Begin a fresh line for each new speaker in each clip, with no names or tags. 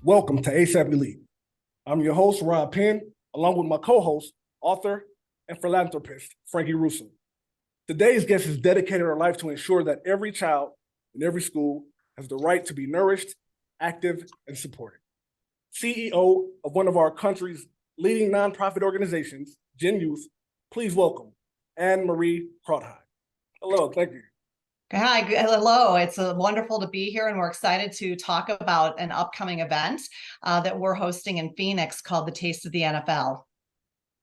Welcome to ASAP Elite. I'm your host, Rob Penn, along with my co-host, author, and philanthropist, Frankie Russo. Today's guest has dedicated her life to ensure that every child in every school has the right to be nourished, active, and supported. CEO of one of our country's leading nonprofit organizations, GenYouth, please welcome Marie Krautheim. Hello, thank you.
Hi, hello. It's wonderful to be here, and we're excited to talk about an upcoming event that we're hosting in Phoenix called the Taste of the NFL.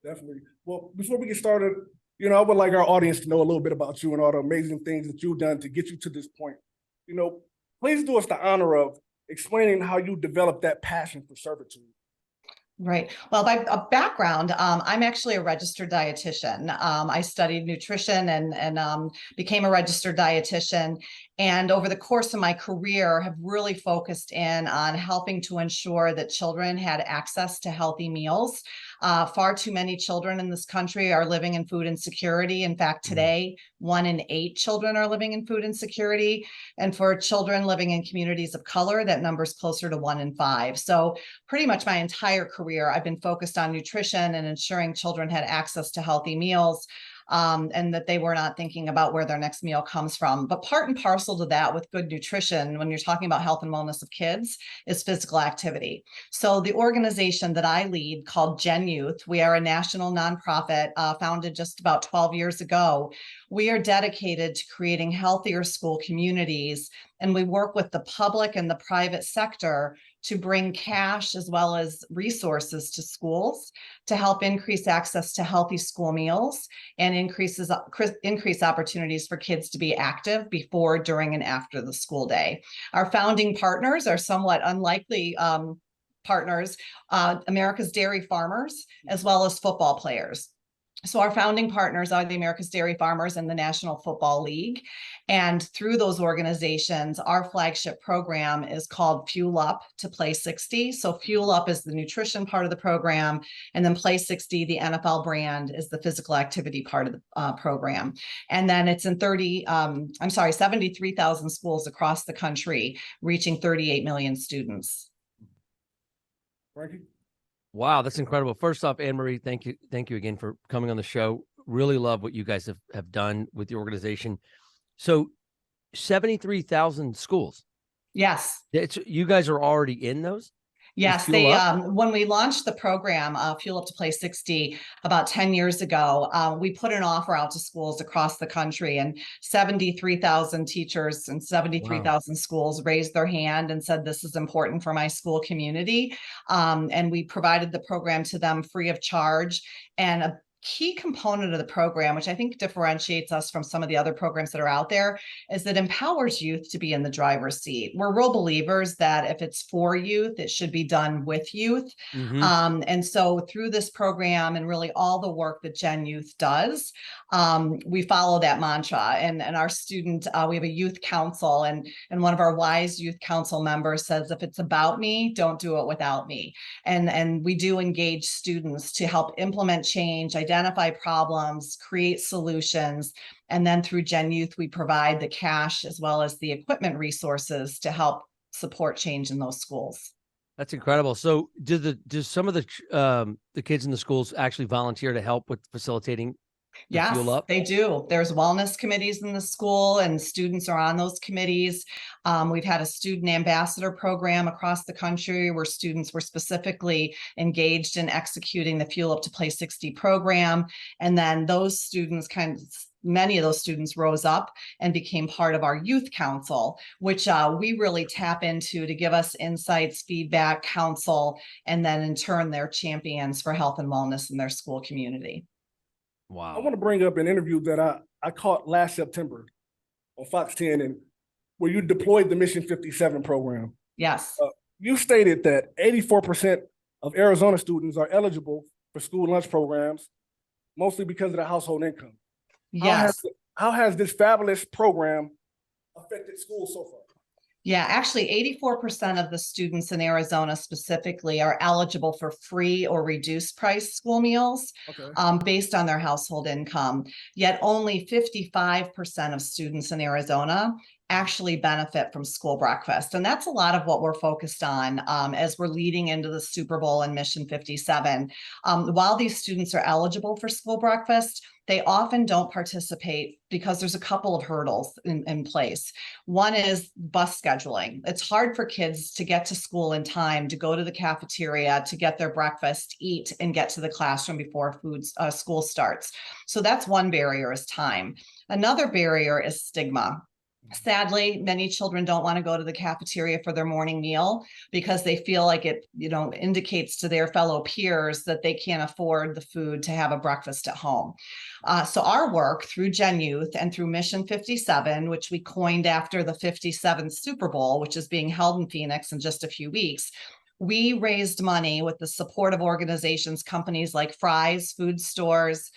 Definitely. Well, before we get started, I would like our audience to know a little bit about you and all the amazing things that you've done to get you to this point. Please do us the honor of explaining how you developed that passion for servitude.
Right. Well, by background, I'm actually a registered dietitian. I studied nutrition and became a registered dietitian. And over the course of my career, have really focused in on helping to ensure that children had access to healthy meals. Far too many children in this country are living in food insecurity. In fact, today, 1 in 8 children are living in food insecurity. And for children living in communities of color, that number is closer to 1 in 5. So pretty much my entire career, I've been focused on nutrition and ensuring children had access to healthy meals. And that they were not thinking about where their next meal comes from. But part and parcel to that with good nutrition, when you're talking about health and wellness of kids, is physical activity. So the organization that I lead, called GenYouth, we are a national nonprofit founded just about 12 years ago. We are dedicated to creating healthier school communities, and we work with the public and the private sector to bring cash as well as resources to schools to help increase access to healthy school meals and increase opportunities for kids to be active before, during, and after the school day. Our founding partners are somewhat unlikely partners, America's dairy farmers, as well as football players. So our founding partners are the America's Dairy Farmers and the National Football League. And through those organizations, our flagship program is called Fuel Up to Play 60. So Fuel Up is the nutrition part of the program, and then Play 60, the NFL brand, is the physical activity part of the program. And then it's in 73,000 schools across the country, reaching 38 million students.
Frankie?
Wow, that's incredible. First off, Marie, thank you again for coming on the show. Really love what you guys have done with the organization. So 73,000 schools.
Yes.
You guys are already in those?
Yes, when we launched the program, Fuel Up to Play 60, about 10 years ago, we put an offer out to schools across the country, and 73,000 teachers and 73,000 schools raised their hand and said, this is important for my school community. And we provided the program to them free of charge. And a key component of the program, which I think differentiates us from some of the other programs that are out there, is that empowers youth to be in the driver's seat. We're real believers that if it's for youth, it should be done with youth. And so through this program and really all the work that GenYouth does, we follow that mantra. And our student, we have a youth council, and one of our wise youth council members says, if it's about me, don't do it without me. And we do engage students to help implement change, identify problems, create solutions. And then through GenYouth, we provide the cash as well as the equipment resources to help support change in those schools.
That's incredible. So do some of the kids in the schools actually volunteer to help with facilitating?
Yes, they do. There's wellness committees in the school, and students are on those committees. We've had a student ambassador program across the country where students were specifically engaged in executing the Fuel Up to Play 60 program. And then those students many of those students rose up and became part of our youth council, which we really tap into to give us insights, feedback, counsel, and then in turn, they're champions for health and wellness in their school community.
Wow. I want to bring up an interview that I caught last September on Fox 10, and where you deployed the Mission 57 program.
Yes.
You stated that 84% of Arizona students are eligible for school lunch programs, mostly because of the household income.
Yes.
How has this fabulous program affected schools so far?
Yeah, actually 84% of the students in Arizona specifically are eligible for free or reduced price school meals
Okay.
based on their household income. Yet only 55% of students in Arizona actually benefit from school breakfast. And that's a lot of what we're focused on as we're leading into the Super Bowl and Mission 57. While these students are eligible for school breakfast, they often don't participate because there's a couple of hurdles in place. One is bus scheduling. It's hard for kids to get to school in time, to go to the cafeteria, to get their breakfast, eat, and get to the classroom before school starts. So that's one barrier, is time. Another barrier is stigma. Sadly, many children don't want to go to the cafeteria for their morning meal because they feel like it, indicates to their fellow peers that they can't afford the food to have a breakfast at home. So our work through GenYouth and through Mission 57, which we coined after the 57th Super Bowl, which is being held in Phoenix in just a few weeks, we raised money with the support of organizations, companies like Fry's Food Stores,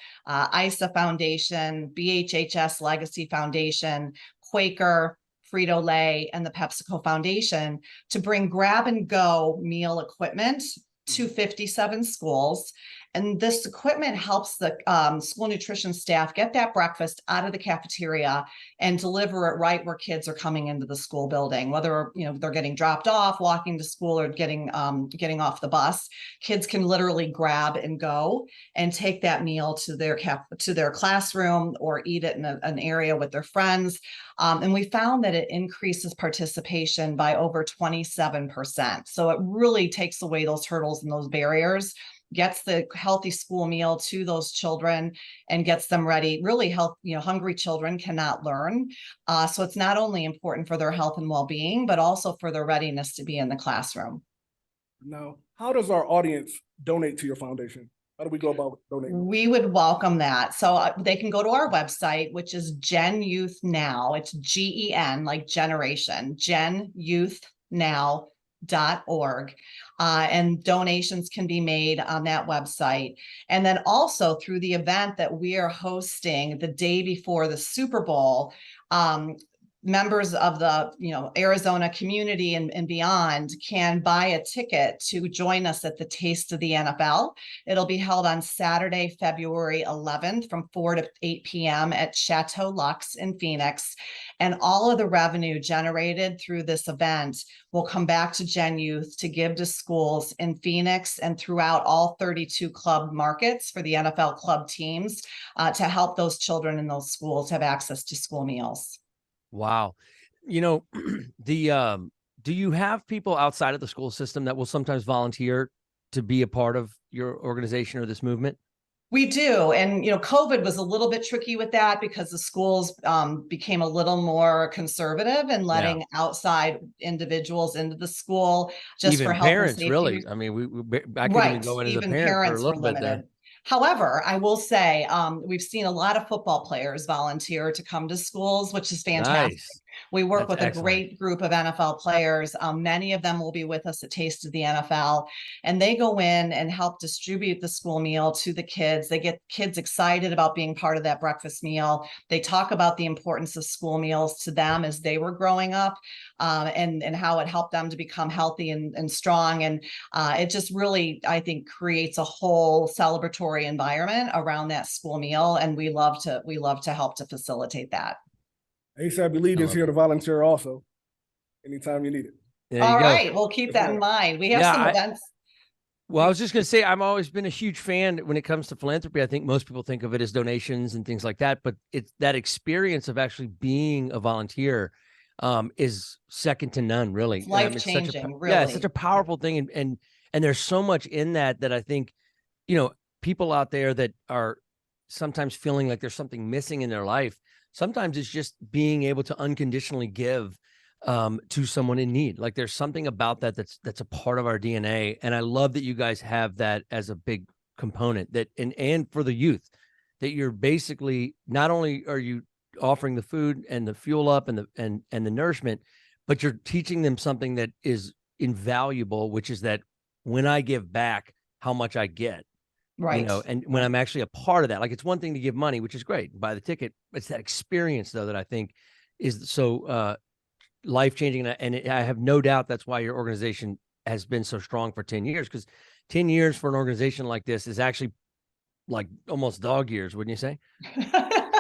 ISA Foundation, BHHS Legacy Foundation, Quaker, Frito-Lay, and the PepsiCo Foundation to bring grab-and-go meal equipment to 57 schools. And this equipment helps the school nutrition staff get that breakfast out of the cafeteria and deliver it right where kids are coming into the school building, whether they're getting dropped off, walking to school, or getting off the bus. Kids can literally grab and go and take that meal to their classroom or eat it in an area with their friends. And we found that it increases participation by over 27%. So it really takes away those hurdles and those barriers, gets the healthy school meal to those children and gets them ready. Really hungry children cannot learn. So it's not only important for their health and well-being, but also for their readiness to be in the classroom.
Now, how does our audience donate to your foundation? How do we go about donating?
We would welcome that. So they can go to our website, which is GenYouth Now. It's GEN, like generation, GenYouthNow.org. And donations can be made on that website. And then also through the event that we are hosting the day before the Super Bowl, members of the Arizona community and beyond can buy a ticket to join us at the Taste of the NFL. It'll be held on Saturday, February 11th from 4 to 8 p.m. at Chateau Lux in Phoenix. And all of the revenue generated through this event will come back to GenYouth to give to schools in Phoenix and throughout all 32 club markets for the NFL club teams to help those children in those schools have access to school meals.
Wow. Do you have people outside of the school system that will sometimes volunteer to be a part of your organization or this movement?
We do. And, COVID was a little bit tricky with that because the schools became a little more conservative in letting outside individuals into the school just
even
for health
parents,
and safety.
Really. I mean, I couldn't even go in as a parent for a little bit there.
However, I will say we've seen a lot of football players volunteer to come to schools, which is fantastic.
Nice.
We work with
excellent.
a great group of NFL players. Many of them will be with us at Taste of the NFL, and they go in and help distribute the school meal to the kids. They get kids excited about being part of that breakfast meal. They talk about the importance of school meals to them as they were growing up, and how it helped them to become healthy and strong. And it just really, I think, creates a whole celebratory environment around that school meal. And we love to help to facilitate that.
ASAP Elite is here to volunteer also, anytime you need it.
There you
All
go.
right, we'll keep that in mind. We have some events.
Well, I was just going to say, I've always been a huge fan when it comes to philanthropy. I think most people think of it as donations and things like that, but it's that experience of actually being a volunteer is second to none, really.
It's life-changing, really.
Yeah, it's such a powerful thing. And there's so much in that I think, people out there that are sometimes feeling like there's something missing in their life. Sometimes it's just being able to unconditionally give to someone in need. Like there's something about that's a part of our DNA. And I love that you guys have that as a big component and for the youth, that you're basically, not only are you offering the food and the fuel up and the nourishment, but you're teaching them something that is invaluable, which is that when I give back, how much I get.
Right.
And when I'm actually a part of that, like it's one thing to give money, which is great, buy the ticket. It's that experience though, that I think is so life-changing. And I have no doubt that's why your organization has been so strong for 10 years, because 10 years for an organization like this is actually like almost dog years, wouldn't you say?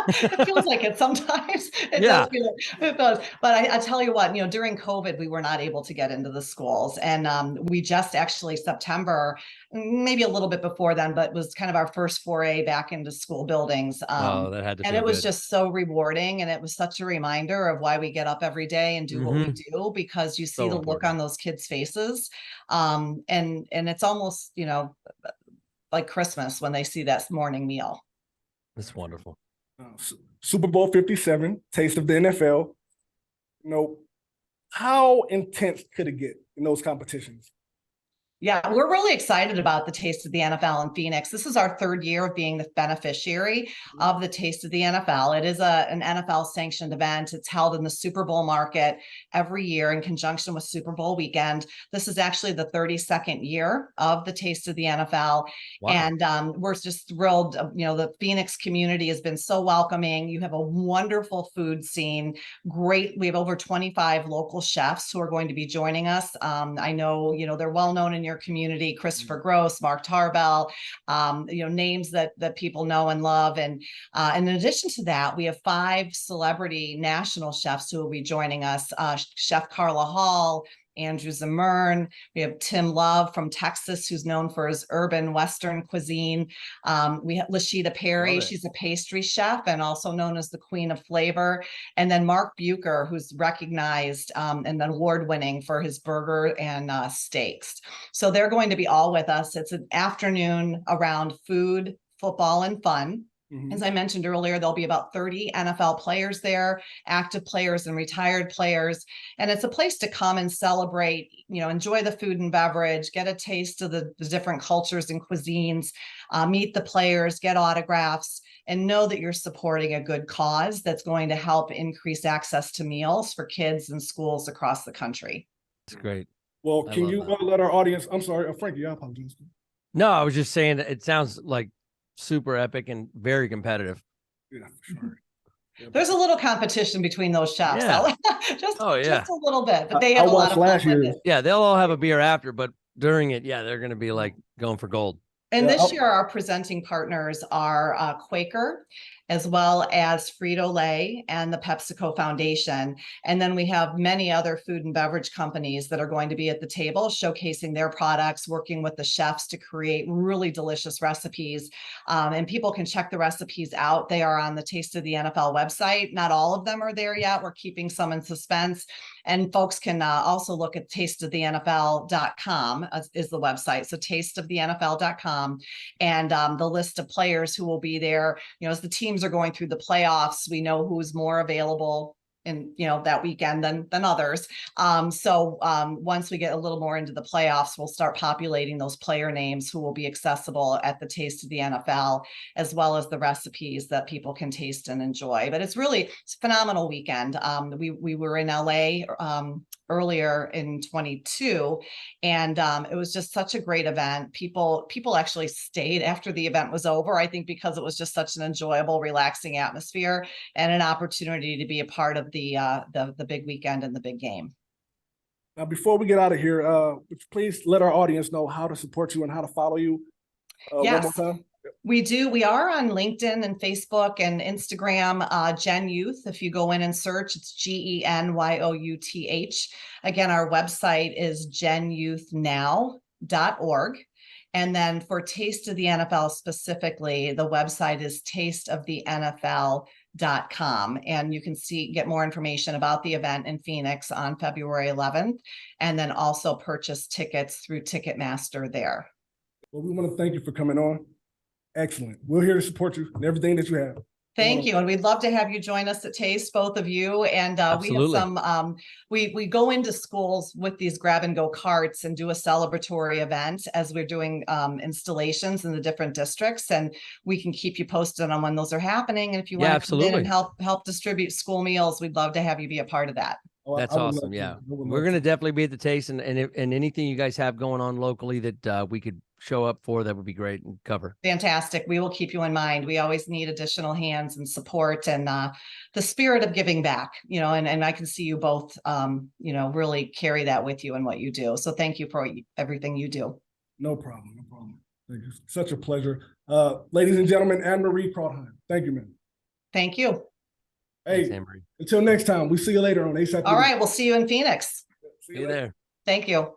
It feels like it sometimes. It does feel it does. But I tell you what, during COVID, we were not able to get into the schools. And we just actually September, maybe a little bit before then, but it was kind of our first foray back into school buildings.
Oh, that had to
and
feel
it was
good.
just so rewarding. And it was such a reminder of why we get up every day and do what we do, because you see
So
the
important.
look on those kids' faces. And it's almost, like Christmas when they see that morning meal.
That's wonderful.
Super Bowl 57, Taste of the NFL. How intense could it get in those competitions?
Yeah, we're really excited about the Taste of the NFL in Phoenix. This is our third year of being the beneficiary of the Taste of the NFL. It is an NFL sanctioned event. It's held in the Super Bowl market every year in conjunction with Super Bowl weekend. This is actually the 32nd year of the Taste of the NFL. Wow. And we're just thrilled. The Phoenix community has been so welcoming. You have a wonderful food scene. Great. We have over 25 local chefs who are going to be joining us. I know, they're well known in your community: Christopher Gross, Mark Tarbell, names that people know and love. And in addition to that, we have 5 celebrity national chefs who will be joining us: Chef Carla Hall, Andrew Zimmern. We have Tim Love from Texas, who's known for his urban Western cuisine. We have Lashita Perry. She's a pastry chef and also known as the Queen of Flavor. And then Mark Bucher, who's recognized and award-winning for his burger and steaks. So they're going to be all with us. It's an afternoon around food, football, and fun. As I mentioned earlier, there'll be about 30 NFL players there, active players and retired players. And it's a place to come and celebrate, enjoy the food and beverage, get a taste of the different cultures and cuisines, meet the players, get autographs, and know that you're supporting a good cause that's going to help increase access to meals for kids and schools across the country.
That's great.
Well, can you let our audience, I'm sorry, Frankie, I apologize.
No, I was just saying that it sounds like super epic and very competitive.
Yeah, for sure. Yeah,
there's a little competition between those chefs.
Yeah.
just a little bit, but they
have
a lot of fun with it.
Yeah, they'll all have a beer after, but during it, they're going to be like going for gold.
And this year, our presenting partners are Quaker, as well as Frito-Lay and the PepsiCo Foundation. And then we have many other food and beverage companies that are going to be at the table showcasing their products, working with the chefs to create really delicious recipes. And people can check the recipes out. They are on the Taste of the NFL website. Not all of them are there yet. We're keeping some in suspense. And folks can also look at tasteofthenfl.com is the website. So tasteofthenfl.com, and the list of players who will be there. As the teams are going through the playoffs, we know who's more available in that weekend than others. So once we get a little more into the playoffs, we'll start populating those player names who will be accessible at the Taste of the NFL, as well as the recipes that people can taste and enjoy. But it's a phenomenal weekend. We were in LA earlier in 22, and it was just such a great event. People actually stayed after the event was over, I think, because it was just such an enjoyable, relaxing atmosphere and an opportunity to be a part of the big weekend and the big game.
Now, before we get out of here, would you please let our audience know how to support you and how to follow you
yes.
one more time?
We do. We are on LinkedIn and Facebook and Instagram, GenYouth. If you go in and search, it's GENYOUTH. Again, our website is GenYouthNow.org. And then for Taste of the NFL specifically, the website is tasteofthenfl.com. And you can get more information about the event in Phoenix on February 11th, and then also purchase tickets through Ticketmaster there.
Well, we want to thank you for coming on. Excellent. We're here to support you and everything that you have.
Thank you. And we'd love to have you join us at Taste, both of you. And we have some, we go into schools with these grab and go carts and do a celebratory event as we're doing installations in the different districts. And we can keep you posted on when those are happening. And if you want to come in and help distribute school meals, we'd love to have you be a part of that.
That's awesome. Yeah. We're going to definitely be at the Taste, and anything you guys have going on locally that we could show up for, that would be great and cover.
Fantastic. We will keep you in mind. We always need additional hands and support and the spirit of giving back, and I can see you both, really carry that with you in what you do. So thank you for everything you do.
No problem. No problem. Thank you. Such a pleasure. Ladies and gentlemen, Marie Krautheim. Thank you, man.
Thank you.
Hey,
Thanks, Marie.
until next time, we see you later on ASAP.
All right. We'll see you in Phoenix.
See
See you there.
Thank you.